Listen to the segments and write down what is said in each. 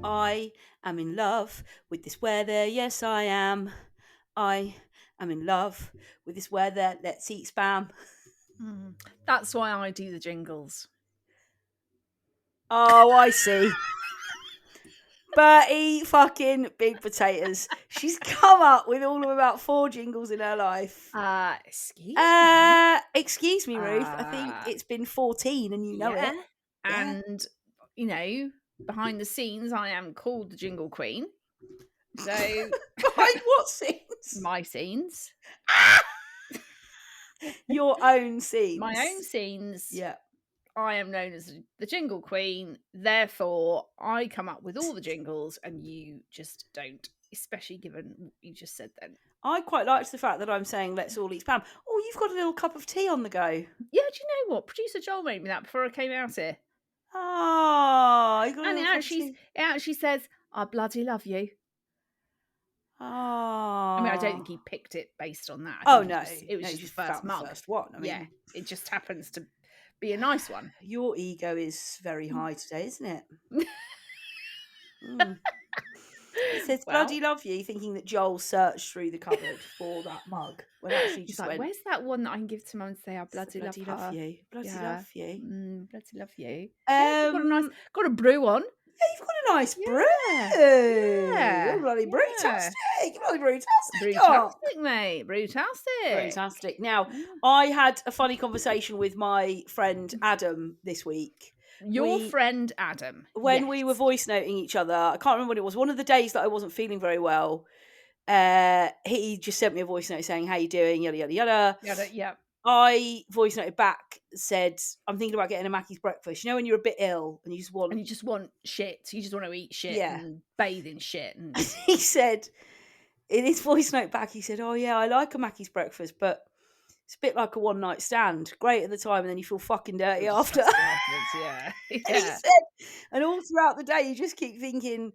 I am in love with this weather. Yes, I am. I am in love with this weather. Let's eat spam. That's why I do the jingles. Oh, I see. Bertie fucking Big Potatoes. She's come up with all of about 4 jingles in her life. Excuse me, Ruth. I think it's been 14 and you know it. Yeah. And, behind the scenes, I am called the Jingle Queen. So behind what scenes? My scenes. Your own scenes. My own scenes. Yeah. I am known as the Jingle Queen. Therefore, I come up with all the jingles and you just don't, especially given what you just said then. I quite liked the fact that I'm saying let's all eat spam. Oh, you've got a little cup of tea on the go. Yeah, do you know what? Producer Joel made me that before I came out here. Oh, you got and it actually says, I bloody love you. Oh. I mean, I don't think he picked it based on that. No. It was just the first mug. The first one. I mean, yeah, it just happens to be a nice one. Your ego is very high today, isn't it? It says bloody love you, thinking that Joel searched through the cupboard for that mug. When actually just went, where's that one that I can give to Mum and say I bloody love you. Bloody love you. Got a brew on. Yeah, you've got a nice brew. Yeah. Bloody brew-tastic. Bloody brew-tastic. Brew-tastic, mate. Brew-tastic. Now, I had a funny conversation with my friend Adam this week. Your friend Adam. When we were voice noting each other, I can't remember what it was. One of the days that I wasn't feeling very well, he just sent me a voice note saying, how you doing? Yada, yada, yada. Yeah. I voice noted back, said, I'm thinking about getting a Mackey's breakfast. You know when you're a bit ill and you just want shit. You just want to eat shit and bathe in shit. And he said, in his voice note back, he said, oh yeah, I like a Mackey's breakfast, but it's a bit like a one night stand. Great at the time and then you feel fucking dirty after. Yeah. And he said, and all throughout the day you just keep thinking,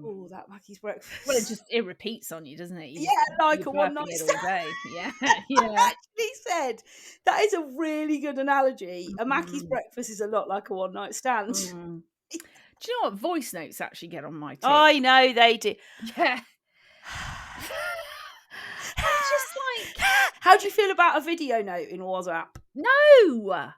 oh, that Mackey's breakfast. Well, it repeats on you, doesn't it? Like a one night stand. All day. Yeah. I actually said that is a really good analogy. A Mackey's breakfast is a lot like a one night stand. Do you know what voice notes actually get on my tip? I know they do. Yeah. It's just like, how do you feel about a video note in WhatsApp? No.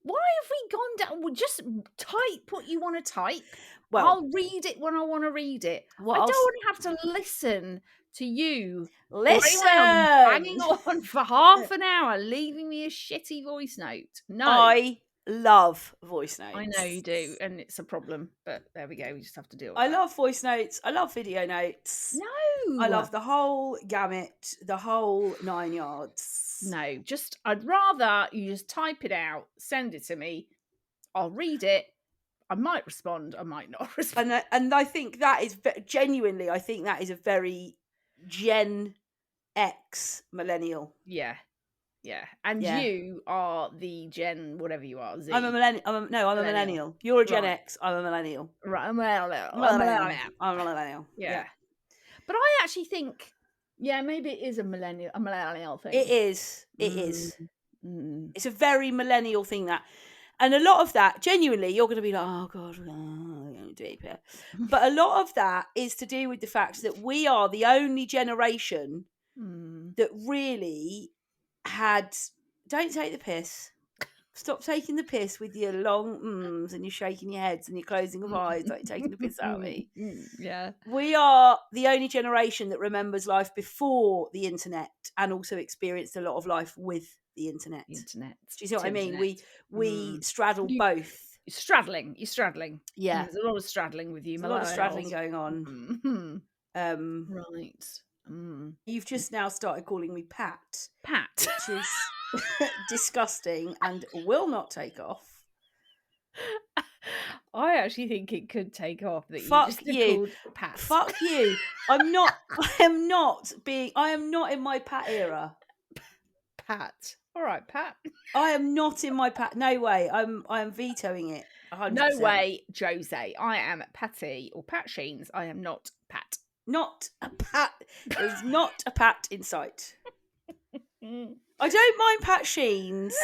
Why have we gone down? Well, just type what you want to type. Well, I'll read it when I want to read it. I don't want to have to listen to you. Hanging on for half an hour, leaving me a shitty voice note. No. I love voice notes. I know you do, and it's a problem, but there we go. We just have to deal with it. I love voice notes. I love video notes. No. I love the whole gamut, the whole 9 yards. No, I'd rather you just type it out, send it to me. I'll read it. I might respond. I might not respond. And I think that is genuinely, I think that is a very Gen X millennial. Yeah. And you are the Gen whatever you are. Z. I'm a millennial. I'm a millennial. You're a Gen X. I'm a millennial. Right. I'm a millennial. Yeah. But I actually think, maybe it is a millennial thing. It is. It's a very millennial thing that. And a lot of that, genuinely, you're going to be like, oh, God, deep here. But a lot of that is to do with the fact that we are the only generation that really had, don't take the piss. Stop taking the piss with your long ums and you're shaking your heads and you're closing your eyes like you're taking the piss out of me. Yeah. We are the only generation that remembers life before the internet and also experienced a lot of life with the internet. Do you see what I mean? We straddle both. You're straddling. Yeah. There's a lot of straddling with you. There's a lot of straddling going on. Right. You've just now started calling me Pat. Which is disgusting and will not take off. I actually think it could take off. That Fuck you. Pat. Fuck you. I am not in my Pat era. Pat. All right, Pat. I am not in my Pat. No way. I am vetoing it. 100%. No way, Jose. I am Patty or Pat Sheens. I am not Pat. Not a Pat. There's not a Pat in sight. I don't mind Pat Sheens.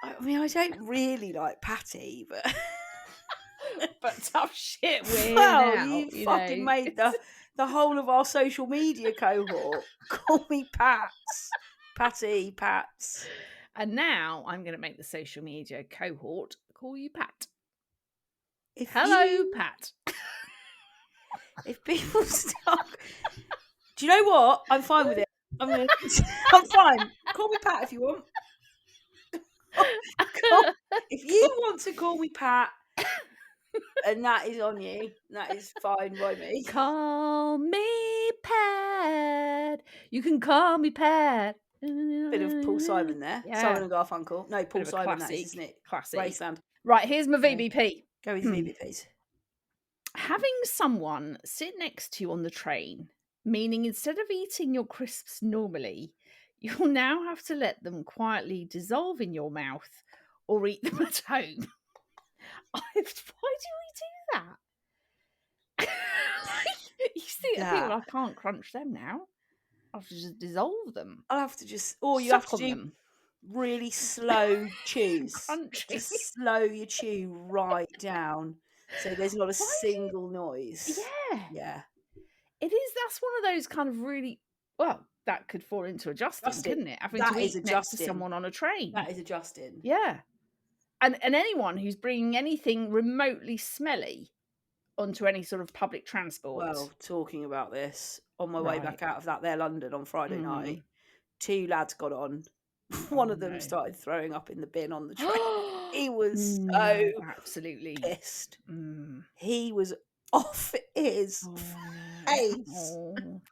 I mean, I don't really like Patty, but But tough shit we're here now, you fucking made the whole of our social media cohort call me Pats. Patty, Pats. And now I'm going to make the social media cohort call you Pat. Hello, Pat. If people start... Do you know what? I'm fine with it. I'm fine. Call me Pat if you want. If you want to call me Pat, and that is on you, that is fine by me. Call me Pat. You can call me Pat. Bit of Paul Simon there. Yeah. Simon and Garfunkel. No, Paul Simon, that is, isn't it? Classic. Graceland. Right, here's my VBP. Go with VBPs. Having someone sit next to you on the train, meaning instead of eating your crisps normally, you'll now have to let them quietly dissolve in your mouth or eat them at home. Why do we do that? You see, people, I can't crunch them now. I have to just dissolve them. I'll have to just, or you have to do them. Really slow chews. Crunchy. Just slow your chew right down, so there's not a single noise. Yeah. It is. That's one of those kind of really, well, that could fall into adjusting, couldn't it? Having to eat next to someone on a train. That is adjusting. Yeah. And anyone who's bringing anything remotely smelly onto any sort of public transport. Well, talking about this, on my way back out of that there London on Friday night, 2 lads got on. One of them started throwing up in the bin on the train. He was so absolutely pissed. He was off his face.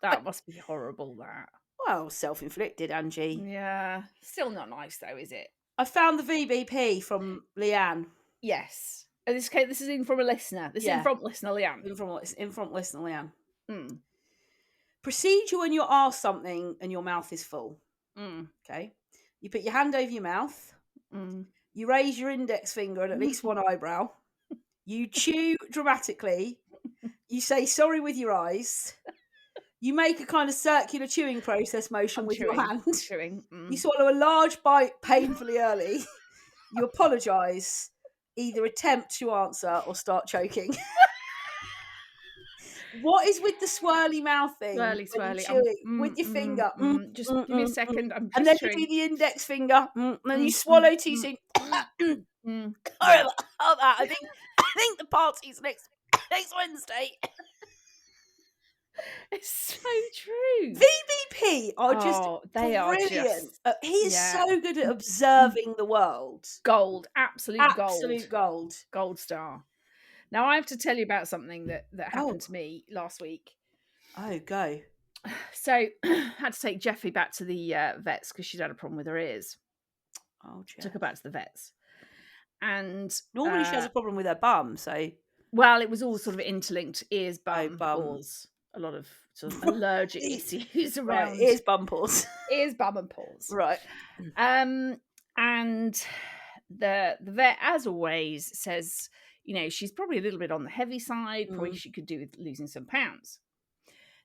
That must be horrible, that. Well, self-inflicted, Angie. Yeah. Still not nice, though, is it? I found the VBP from Leanne. Yes. This is in from a listener. This is in from listener Leanne. In from listener Leanne. Procedure when you're asked something and your mouth is full. Okay. You put your hand over your mouth. You raise your index finger and at least one eyebrow. You chew dramatically. You say sorry with your eyes. You make a kind of circular chewing process motion with your hand. You swallow a large bite painfully early. You apologise. Either attempt to answer or start choking. What is with the swirly mouth thing? Swirly. With your finger. Just give me a second. And then you do the index finger. And then you swallow too soon. Sorry about that. I think the party's next Wednesday. It's so true. VBP are just brilliant. He is so good at observing the world. Gold. Absolute gold. Gold star. Now, I have to tell you about something that happened to me last week. Oh, go. So, I had to take Jeffy back to the vets because she'd had a problem with her ears. Oh, Jeff. Took her back to the vets. And normally she has a problem with her bum, so... Well, it was all sort of interlinked. Ears, bum, paws. A lot of sort of allergic issues around. Right, ears, bum, paws. Ears, bum and paws. Right. And the vet, as always, says... You know, she's probably a little bit on the heavy side. Probably she could do with losing some pounds.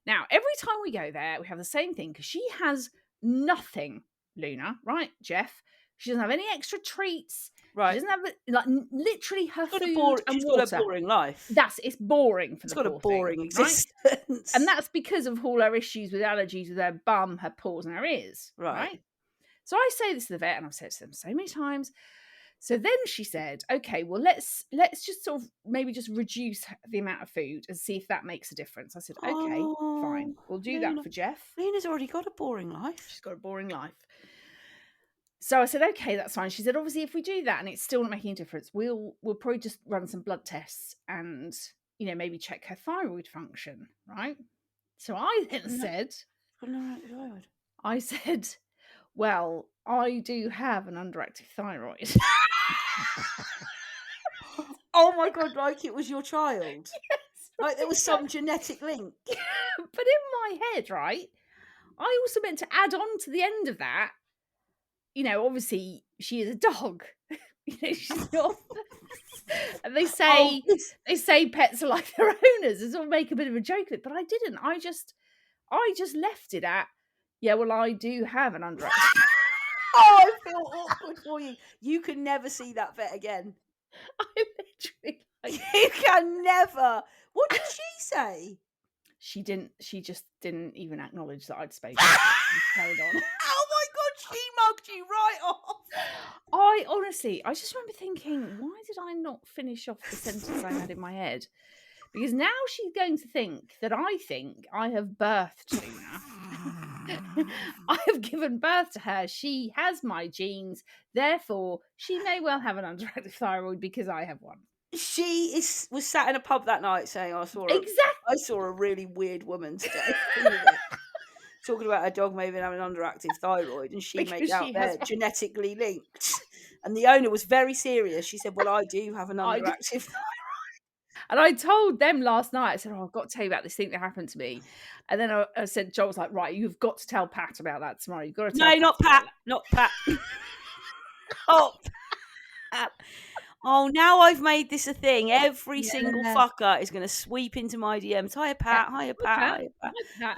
Now, every time we go there, we have the same thing because she has nothing, Luna, right, Jeff? She doesn't have any extra treats. Right. She doesn't have, literally her food and water. She's got a boring life. It's boring for the poor thing. It's got a boring existence. Right? And that's because of all her issues with allergies with her bum, her paws and her ears. Right? So I say this to the vet, and I've said it to them so many times. So then she said, okay, well, let's just sort of maybe just reduce the amount of food and see if that makes a difference. I said, okay, fine. We'll do that for Jeff. Luna's already got a boring life. She's got a boring life. So I said, okay, that's fine. She said, obviously, if we do that and it's still not making a difference, we'll probably just run some blood tests and, you know, maybe check her thyroid function, right? So I then said, I said, well, I do have an underactive thyroid. Oh my God, like it was your child. Yes, like there was some genetic link. But in my head, right, I also meant to add on to the end of that, you know, obviously she is a dog. You know, she's not. And they say pets are like their owners. It's all make a bit of a joke of it, but I didn't. I just left it at, yeah, well, I do have an underactive. Oh, I feel awkward for you. You can never see that vet again. I literally you can never. What did she say? She just didn't even acknowledge that I'd spoken. Carried on. Oh my God, she mugged you right off. I just remember thinking, why did I not finish off the sentence I had in my head? Because now she's going to think that I think I have birthed Luna. I have given birth to her. She has my genes. Therefore, she may well have an underactive thyroid because I have one. She was sat in a pub that night saying, I saw a really weird woman today. Talking about her dog maybe having an underactive thyroid, and she made out they're genetically linked. And the owner was very serious. She said, well, I do have an underactive thyroid. And I told them last night, I said, I've got to tell you about this thing that happened to me. And then I said, Joel was like, right, you've got to tell Pat about that tomorrow. You've got to tell Pat. Not Pat. Oh, Pat. Oh, now I've made this a thing. Every single fucker is going to sweep into my DMs. Hiya, Pat. Hiya, Pat.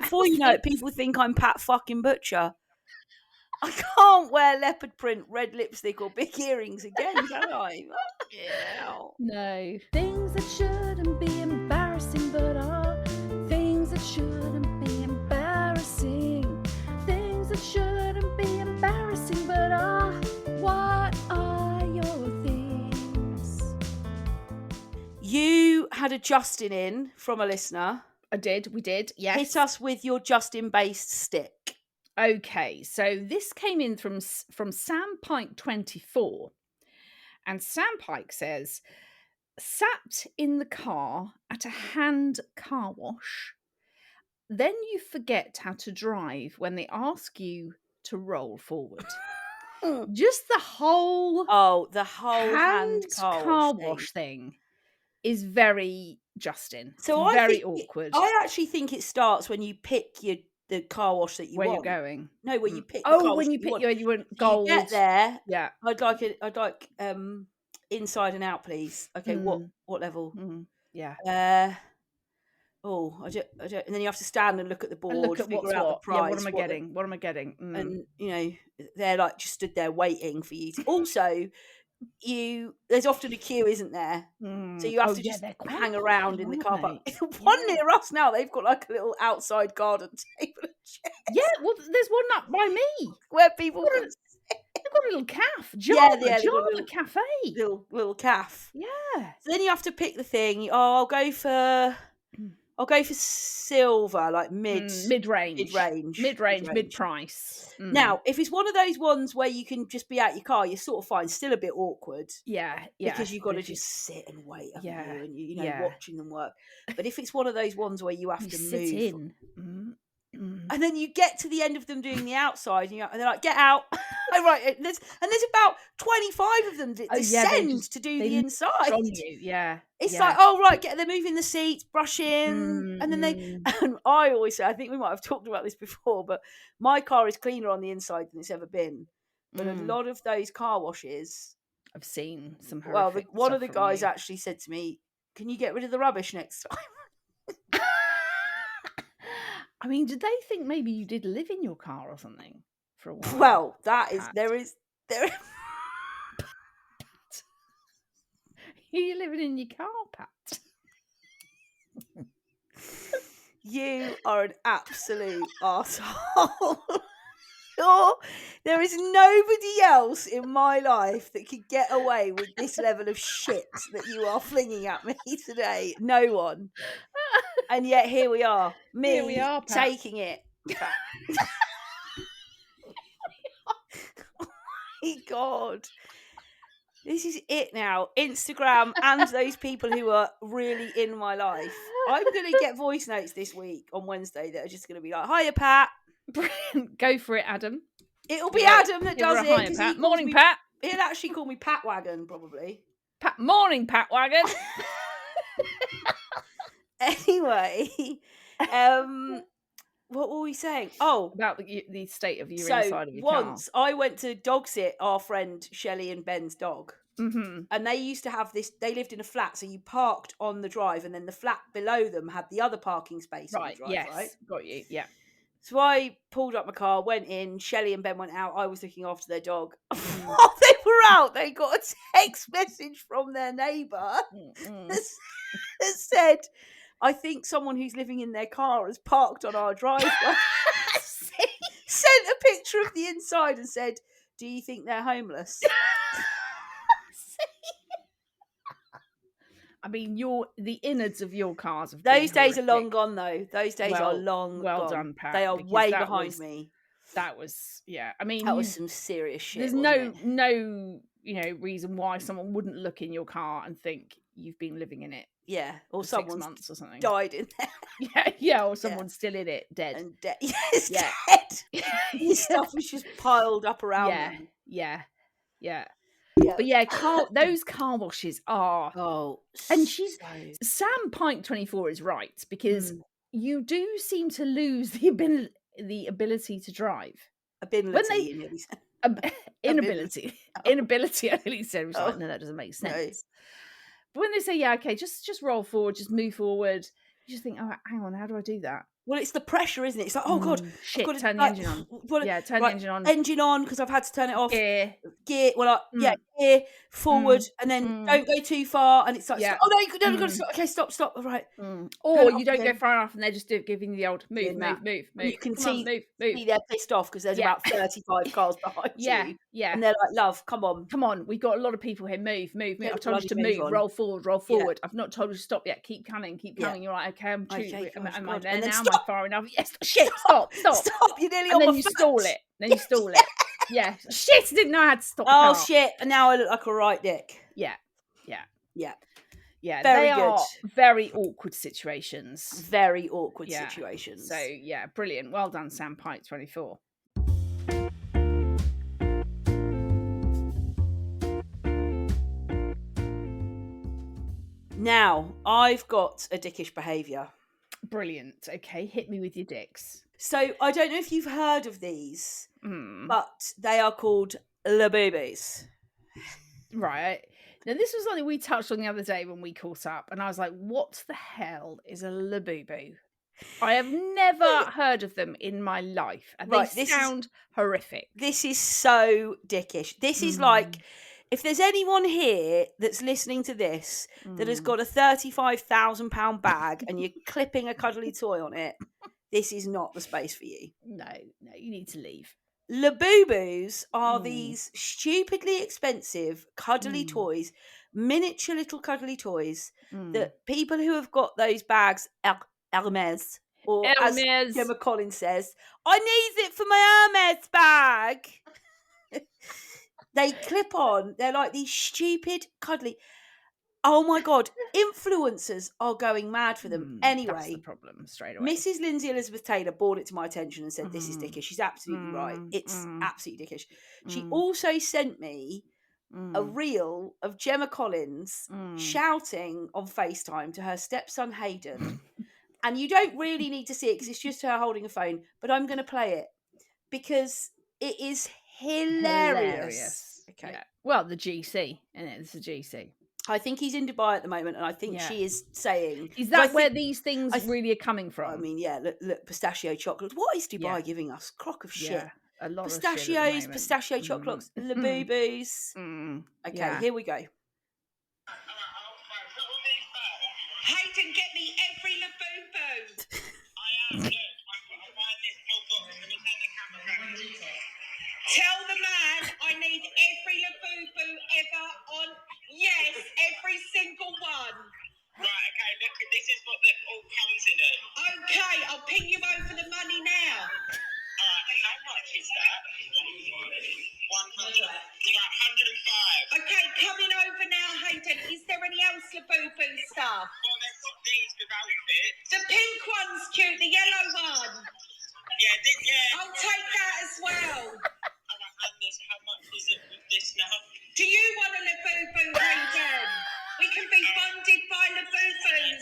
Before you know it, people think I'm Pat fucking Butcher. I can't wear leopard print, red lipstick or big earrings again, can I? No. Things that shouldn't be embarrassing but are. Things that shouldn't be embarrassing. Things that shouldn't be embarrassing but are. What are your things? You had a Justin in from a listener. We did, yes. Hit us with your Justin-based stick. Okay, so this came in from Sam Pike 24, and Sam Pike says, sat in the car at a hand car wash, then you forget how to drive when they ask you to roll forward. Just the whole hand car wash thing is very Justin. So it's very awkward. I actually think it starts when you pick the car wash that you want. Where you're going? No, where you pick. The car when you pick you want gold. You get there. Yeah. I'd like inside and out, please. Okay, what level? Yeah. I don't. And then you have to stand and look at the board, and look at figure out the price. Yeah, what am I getting? And they're like just stood there waiting for you. Also, there's often a queue, isn't there? So you have to just hang around in the car park. One near us now, they've got like a little outside garden table and chairs. Yeah, well, there's one up by me where people they've got a little cafe. Java cafe. Little cafe. Yeah. So then you have to pick the thing. I'll go for silver, like mid-range, mid-price. Now, if it's one of those ones where you can just be out your car, you're sort of fine. Still a bit awkward. Yeah. Because you've got to just sit and wait, and you watching them work. But if it's one of those ones where you have to sit move, in. And then you get to the end of them doing the outside, and they're like, "Get out!" Right, there's about 25 of them that descend to do the inside. On you. Yeah, it's like, oh right, they're moving the seats, brushing, and then And I always say, I think we might have talked about this before, but my car is cleaner on the inside than it's ever been. But a lot of those car washes, I've seen some horrific. Well, one of the guys actually said to me, "Can you get rid of the rubbish next time?" I mean, did they think maybe you did live in your car or something for a while? Well, there is. You living in your car, Pat? You are an absolute arsehole. There is nobody else in my life that could get away with this level of shit that you are flinging at me today. No one. And yet here we are. Taking it. Oh my God. This is it now. Instagram and those people who are really in my life. I'm going to get voice notes this week on Wednesday that are just going to be like, "Hiya, Pat." Brilliant. Go for it, Adam. It'll be Adam that does it. Hiya, Pat. Morning, Pat. He'll actually call me Pat Wagon, probably. Morning, Pat Wagon. Anyway, what were we saying? Oh, about the state of your inside of your car. Once I went to dog sit our friend Shelley and Ben's dog, and they used to have this. They lived in a flat, so you parked on the drive, and then the flat below them had the other parking space. Right. On the drive, yes. Right. Got you. Yeah. So I pulled up my car, went in. Shelley and Ben went out. I was looking after their dog. while they were out, they got a text message from their neighbour that said, I think someone who's living in their car has parked on our driveway. Sent a picture of the inside and said, do you think they're homeless? I mean, the innards of your cars have Those been days horrific. are long gone, though. Those days are long well gone. Done, Pat. They are way behind me. That was, yeah. I mean, that was some serious shit. There's no reason why someone wouldn't look in your car and think you've been living in it. Yeah, or for 6 months or something. Died in there. Yeah, or someone's still in it, dead. And yes, dead. His stuff was just piled up around them. Yeah. But yeah, those car washes are. And Sam Pike 24 is right, because you do seem to lose the ability to drive. Inability. I really said. I was like, no, that doesn't make sense. No. But when they say, yeah, okay, just roll forward, just move forward, you just think, oh, hang on, how do I do that? Well, it's the pressure, isn't it? It's like, oh God, shit, turn the engine on. Turn the engine on. Engine on, because I've had to turn it off. Gear. Gear, forward, and then don't go too far. And it's like, oh no, you've got to stop. Okay, stop. All right. Or you don't go far enough, and they're just giving you the old move. You can see they're pissed off because there's about 35 cars behind you. Yeah. And they're like, love, come on. We've got a lot of people here. Move. I've told you to move. Roll forward. Yeah. I've not told you to stop yet. Keep coming. You're like, okay, I'm true. Am I there now? Am I far enough? Yes. Shit. Stop. You're nearly on my foot. And then you stall it. Yeah. Shit, I didn't know how to stop the car. Shit. And now I look like a right dick. Yeah. Very good. Are very awkward situations. Situations. So, yeah, brilliant. Well done, Sam Pike 24. Now, I've got a dickish behaviour. Brilliant. Okay, hit me with your dicks. So, I don't know if you've heard of these, but they are called laboobies. Right. Now, this was something we touched on the other day when we caught up, and I was like, what the hell is a labooboo? I have never heard of them in my life, and they sound horrific. This is so dickish. This is like, if there's anyone here that's listening to this that has got a £35,000 bag and you're clipping a cuddly toy on it, this is not the space for you. No, you need to leave. Laboobos are these stupidly expensive cuddly toys, miniature little cuddly toys that people who have got those bags, Hermes, or as Gemma Collins says, I need it for my Hermes bag. They clip on. They're like these stupid cuddly. Oh my God, influencers are going mad for them. Anyway, that's the problem straight away. Mrs. Lindsay Elizabeth Taylor brought it to my attention and said, this is dickish. She's absolutely right. It's absolutely dickish. She also sent me a reel of Gemma Collins shouting on FaceTime to her stepson Hayden. And you don't really need to see it because it's just her holding a phone, but I'm going to play it because it is hilarious. Okay. Yeah. Well, the GC, and it's the GC. I think he's in Dubai at the moment, and I think she is saying... Is that where these things really are coming from? I mean, look, pistachio chocolate. What is Dubai giving us? Crock of shit. Yeah, a lot pistachios, of shit pistachio chocolates, laboobos. Okay, here we go. Hayden, get me every laboobo. I am, look. I'm buying this whole box. Let me turn the camera around. Tell the man I need every laboobo ever on. Yes, every single one. Right, okay, look, this is what it all comes in at. Okay, I'll ping you over the money now. Alright, how much is that? 100. About 105. Okay, coming over now, Hayden. Is there any else laboobo stuff? Well, they've got these without it. The pink one's cute, the yellow one. Yeah. I'll take that as well. How much is it with this now? Do you want a labooboo, Hayden? We can be bonded by laboobos.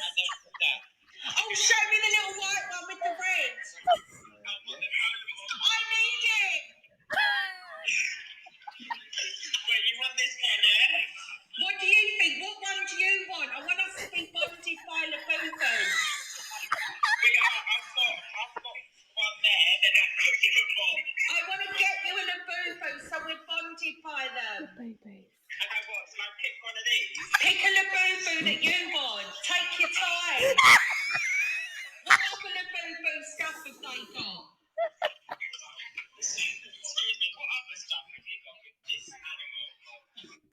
Oh, show me the little white one with the red. I need it. Wait, you want this one, yeah? What do you think? What one do you want? I want us to be bonded by laboobos. I've got one there that I want to get you a laboobo so we're bonded by them.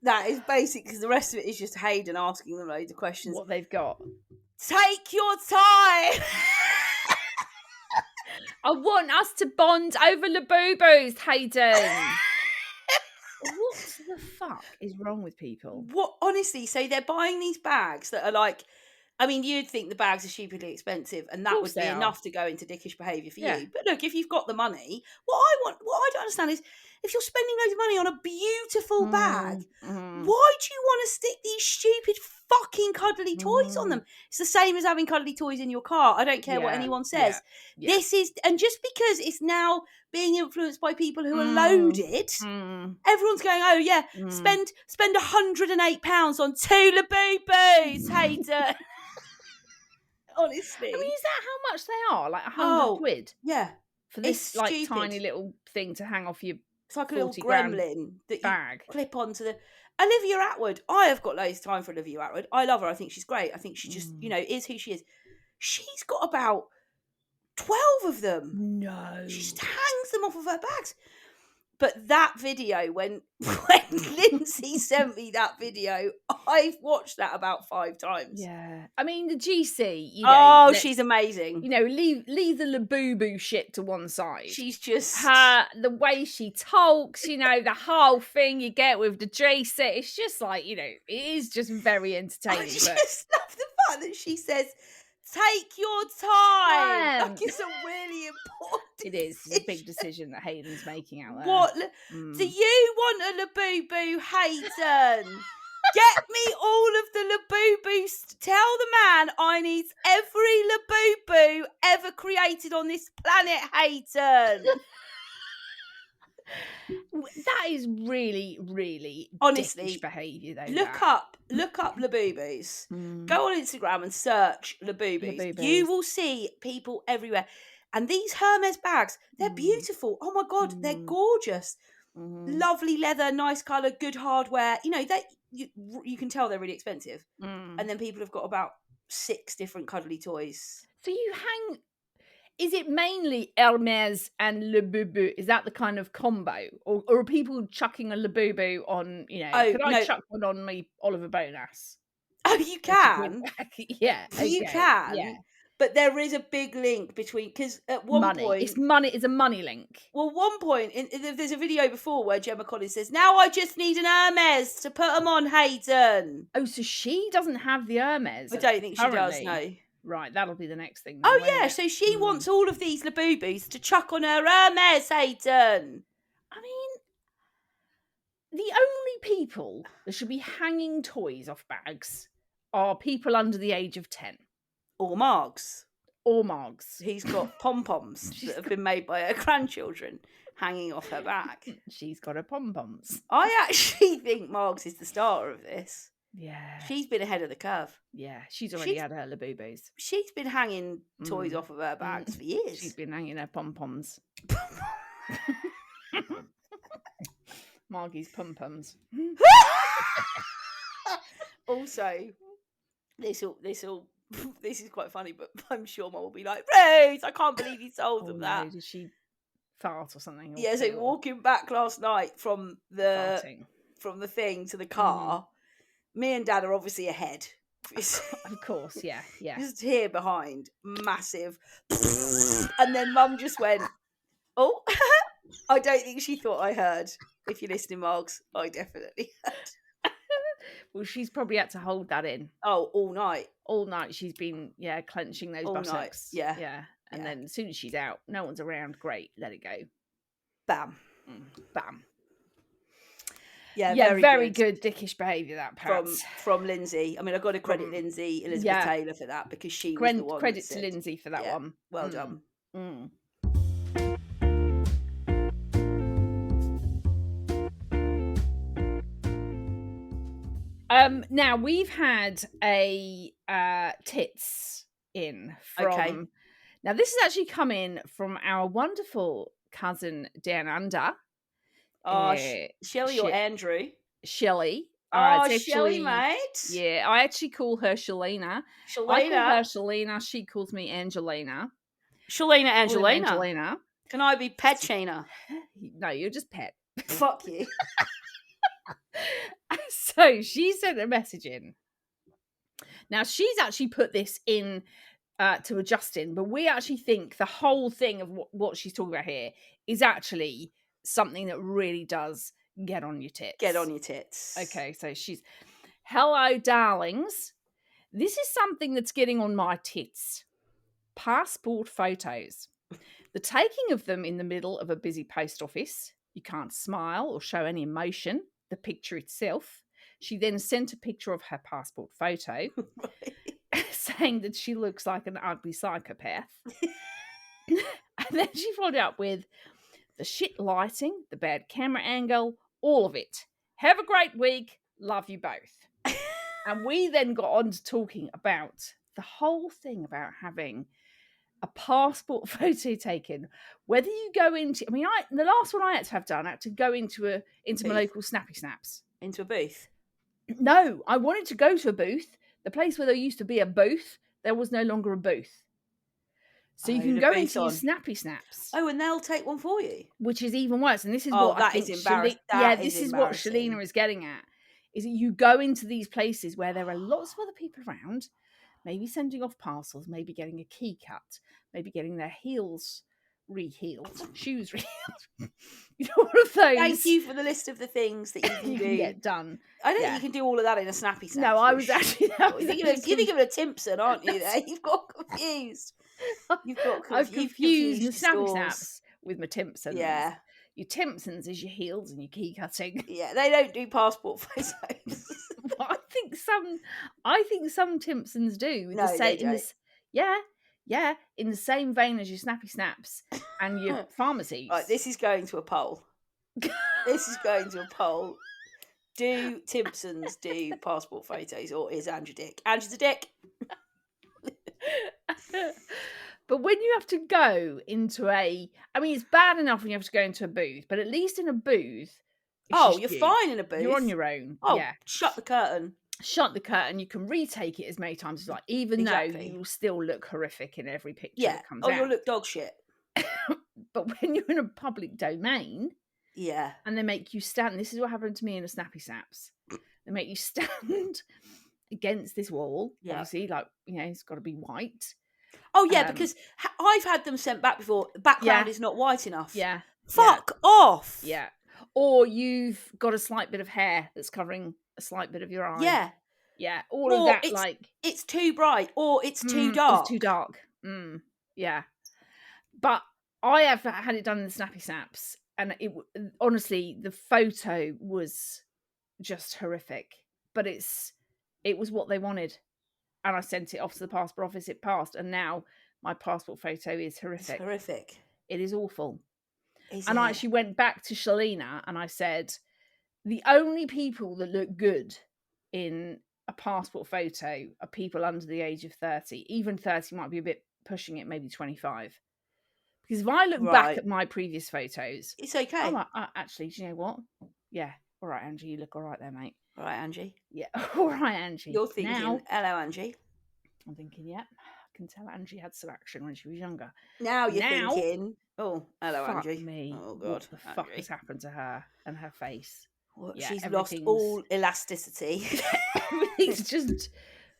That is basic, because the rest of it is just Hayden asking them loads of questions. What they've got. Take your time. I want us to bond over Labubu's, Hayden. What the fuck is wrong with people? What, honestly, so they're buying these bags that are like, I mean, you'd think the bags are stupidly expensive, and that would be enough to go into dickish behaviour for you. But look, if you've got the money, what I don't understand is, if you're spending loads of money on a beautiful bag, why do you want to stick these stupid fucking cuddly toys on them? It's the same as having cuddly toys in your car. I don't care what anyone says. This is, and just because it's now being influenced by people who are loaded, everyone's going, oh yeah, spend £108 on 2 Labubus, Hayden. Honestly, I mean, is that how much they are? Like £100? Yeah, for this like tiny little thing to hang off your. It's like a little gremlin that bag. You clip onto the. Olivia Attwood. I have got loads of time for Olivia Attwood. I love her. I think she's great. I think she just, is who she is. She's got about 12 of them. No, she just hangs them off of her bags. But that video, when Lindsay sent me that video, I've watched that about 5 times. Yeah. I mean, the GC, she's amazing. Leave the Labubu shit to one side. She's just... the way she talks, the whole thing you get with the GC, it's just like, it is just very entertaining. I just love the fact that she says... Take your time. Like, it's a really important It is. It's a big decision that Hayden's making out there. What? Do you want a Labubu, Hayden? Get me all of the Labubus. Tell the man I need every Labubu ever created on this planet, Hayden. That is really, really honestly dickish behaviour, though. Look up Labubus. Go on Instagram and search Labubus. You will see people everywhere. And these Hermes bags, they're beautiful. Oh my God, they're gorgeous. Lovely leather, nice colour, good hardware. You can tell they're really expensive. And then people have got about 6 different cuddly toys. So you hang... Is it mainly Hermes and Labubu? Is that the kind of combo? Or are people chucking a Labubu on, could I chuck one on me Oliver Bonas? Oh, you can. Yeah. Okay. You can. Yeah. But there is a big link between, because at one point... It's a money link. Well, one point, there's a video before where Gemma Collins says, now I just need an Hermes to put them on, Hayden. Oh, so she doesn't have the Hermes? I don't think she does, no. Right, that'll be the next thing. Then, yeah, so she wants all of these Labubus to chuck on her Hermes, Hayden. I mean, the only people that should be hanging toys off bags are people under the age of 10. Or Margs. He's got pom-poms that have been made by her grandchildren hanging off her back. She's got her pom-poms. I actually think Margs is the star of this. Yeah. She's been ahead of the curve. Yeah, she's already had her Labubus. She's been hanging toys off of her bags for years. She's been hanging her pom-poms. Margie's pom-poms. Also, this is quite funny, but I'm sure Mum will be like, Ruth, I can't believe you told them that. No, did she fart or something? Yeah, so walking back last night from the thing to the car, me and Dad are obviously ahead. Of course, yeah. Just here behind, massive. And then Mum just went, oh, I don't think she thought I heard. If you're listening, Margs, I definitely heard. Well, she's probably had to hold that in. Oh, all night. All night she's been, clenching those buttocks. Yeah. Yeah. And then as soon as she's out, no one's around, great, let it go. Bam. Bam. Yeah, very good dickish behaviour, that perhaps. From Lindsay. I mean, I've got to credit Lindsay, Elizabeth Taylor for that, because she was the one credit to Lindsay for that one. Well done. Now, we've had a tits in from... Okay. Now, this has actually come in from our wonderful cousin, Dananda. Oh, Shelley or Andrew? Shelley. Shelley, mate. Yeah, I actually call her Shalina. I call her Shalina. She calls me Angelina. Angelina. Can I be Petchina? No, you're just Pet. Fuck you. So she sent a message in. Now, she's actually put this in to adjust in, but we actually think the whole thing of what she's talking about here is actually something that really does get on your tits. Get on your tits. Okay, so she's, hello, darlings. This is something that's getting on my tits. Passport photos. The taking of them in the middle of a busy post office. You can't smile or show any emotion. The picture itself. She then sent a picture of her passport photo, saying that she looks like an ugly psychopath. And then she followed up with the shit lighting, the bad camera angle, all of it. Have a great week. Love you both. And we then got on to talking about the whole thing about having a passport photo taken. Whether you go into, I mean, the last one I had to have done, I had to go into my local Snappy Snaps. Into a booth? No, I wanted to go to a booth. The place where there used to be a booth, there was no longer a booth. So you can go into your Snappy Snaps. Oh, and they'll take one for you. Which is even worse. And this is what I think is embarrassing. this is what Shalina is getting at. Is that you go into these places where there are lots of other people around, maybe sending off parcels, maybe getting a key cut, maybe getting their heels re-heeled, shoes re-heeled. You know, all of those. Thank you for the list of the things that you can get done. I don't think you can do all of that in a Snappy Snap. No, I was actually. You're thinking of a Timpson, aren't you? There, you've got confused. I've confused the Snappy Snaps with my Timpsons. Yeah, your Timpsons is your heels and your key cutting. Yeah, they don't do passport photos. Well, I think some Timpsons do. No, they don't. Yeah, in the same vein as your Snappy Snaps and your pharmacies. Right, this is going to a poll. Do Timpsons do passport photos, or is Ange a dick? Ange's a dick. But when you have to go into it's bad enough when you have to go into a booth, but at least in a booth, you're fine in a booth. You're on your own. Oh, yeah. Shut the curtain. You can retake it as many times as you like, even though you will still look horrific in every picture that comes out. You'll look dog shit. But when you're in a public domain, yeah, and they make you stand, this is what happened to me in a Snappy Snaps. They make you stand against this wall. Yeah. Obviously, it's got to be white. Oh yeah, because I've had them sent back before. The background is not white enough. Yeah. Fuck off. Yeah. Or you've got a slight bit of hair that's covering a slight bit of your eye. Yeah. Yeah. All of that, it's too bright, or it's too dark. It's too dark. Yeah. But I have had it done in the Snappy Snaps, and honestly, the photo was just horrific. But it was what they wanted. And I sent it off to the passport office, it passed, and now my passport photo is horrific. It's horrific. It is awful. I actually went back to Shalina and I said, the only people that look good in a passport photo are people under the age of 30. Even 30 might be a bit pushing it, maybe 25. Because if I look back at my previous photos... It's okay. I'm like, actually, do you know what? Yeah. All right, Angie, you look all right there, mate. All right, Angie. Yeah, all right, Angie. You're thinking, hello, Angie. I'm thinking, yeah, I can tell Angie had some action when she was younger. Now you're thinking, oh, hello, Angie. Me. Oh, God. What the fuck has happened to her and her face? Yeah, she's lost all elasticity. Everything's just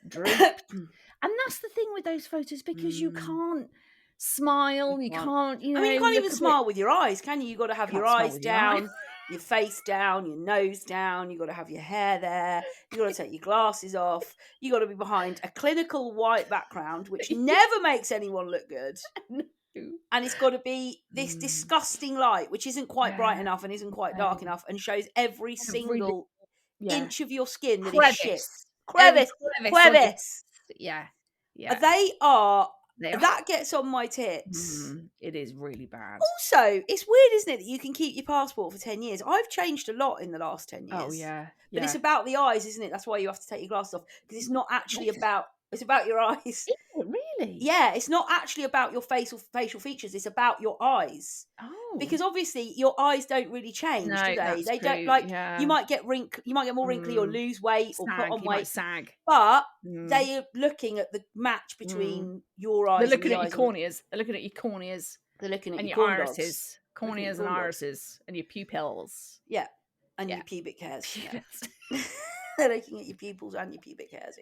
dripped. And that's the thing with those photos, because you can't smile, you can't, you can't even smile with your eyes, can you? You've got to have your eyes down. Your face down, your nose down, you've got to have your hair there, you've got to take your glasses off, you've got to be behind a clinical white background, which never makes anyone look good. No. And it's got to be this disgusting light, which isn't quite bright enough and isn't quite dark enough, and shows every single inch of your skin that is shit. Crevice. Yeah. That gets on my tits. It is really bad. Also, it's weird, isn't it, that you can keep your passport for 10 years? I've changed a lot in the last 10 years. Oh, yeah. But it's about the eyes, isn't it? That's why you have to take your glasses off. Because it's not actually about... It's about your eyes. Is it really? Yeah, it's not actually about your facial features. It's about your eyes. Oh. Because obviously your eyes don't really change, do they? They don't you might get more wrinkly or lose weight or put on weight. Sag. But they are looking at the match between your eyes. They're looking at your corneas. They're looking at your corneas. They're looking at your irises. Corneas and irises and your pupils. Yeah. and your pubic hairs. Yeah. They're looking at your pupils and your pubic hairs.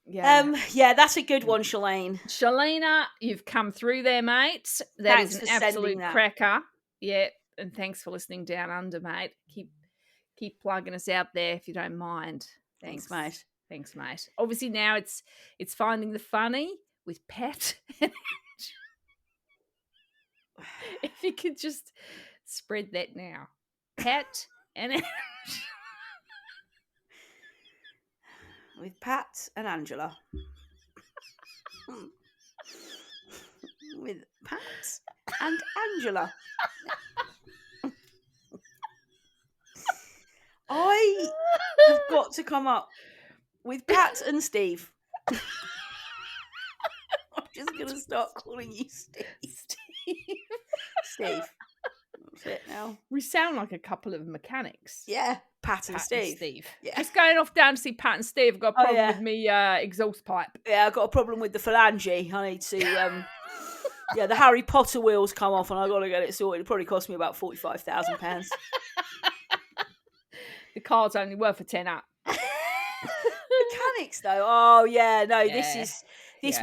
Yeah. Yeah, that's a good one, Shalane. Shalena, you've come through there, mate. That is an absolute cracker. Yeah, and thanks for listening down under, mate. Keep plugging us out there if you don't mind. Thanks, mate. Thanks, mate. Obviously now it's finding the funny with Pat. If you could just spread that now. Pat and Ange. With Pat and Angela. With Pat and Angela. I have got to come up with Pat and Steve. I'm just going to start calling you Steve. Steve. That's it now. We sound like a couple of mechanics. Yeah. Pat and Steve. Yeah. Just going off down to see Pat and Steve. I've got a problem with me exhaust pipe. Yeah, I've got a problem with the phalange. I need to... the Harry Potter wheels come off and I've got to get it sorted. It'll probably cost me about £45,000. The car's only worth a tenner. Mechanics though. Oh yeah, no, this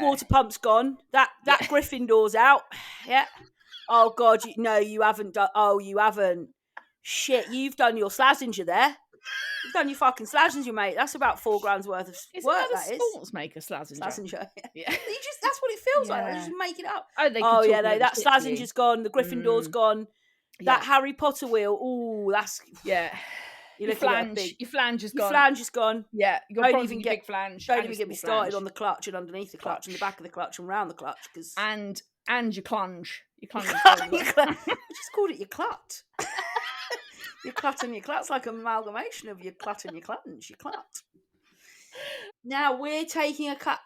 water pump's gone. That Gryffindor's out. Yeah. Oh God, you haven't done. Oh, you haven't. Shit, you've done your Slazenger there. You've done your fucking Slazenger, mate. That's about $4,000 worth of work. That is. Sports maker Slazenger. Yeah. That's what it feels like. They just make it up. That Slazenger's gone. The Gryffindor's gone. That Harry Potter wheel. Ooh, that's Your flange is gone. Your flange is gone. Yeah, you got big flange. Don't even get me started on the clutch and underneath the clutch and the back of the clutch and round the clutch. And your clunge. Your clunge. I just called it your clut. Your clut and your clut's like an amalgamation of your clut and your clunge. Your clut. Now we're taking a couple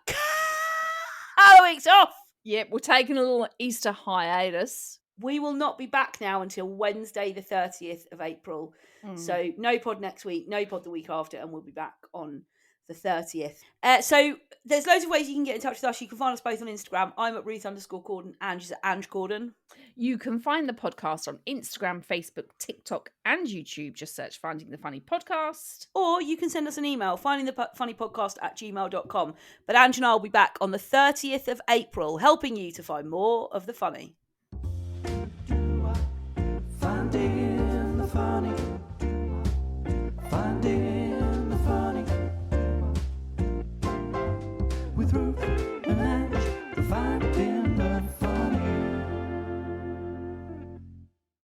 weeks off. Yep, we're taking a little Easter hiatus. We will not be back now until Wednesday, the 30th of April. So no pod next week, no pod the week after, and we'll be back on the 30th. So there's loads of ways you can get in touch with us. You can find us both on Instagram. I'm at Ruth_Corden. Ange is at Ange Corden. You can find the podcast on Instagram, Facebook, TikTok, and YouTube. Just search Finding the Funny Podcast. Or you can send us an email, findingthefunnypodcast@gmail.com. But Ange and I will be back on the 30th of April, helping you to find more of the funny.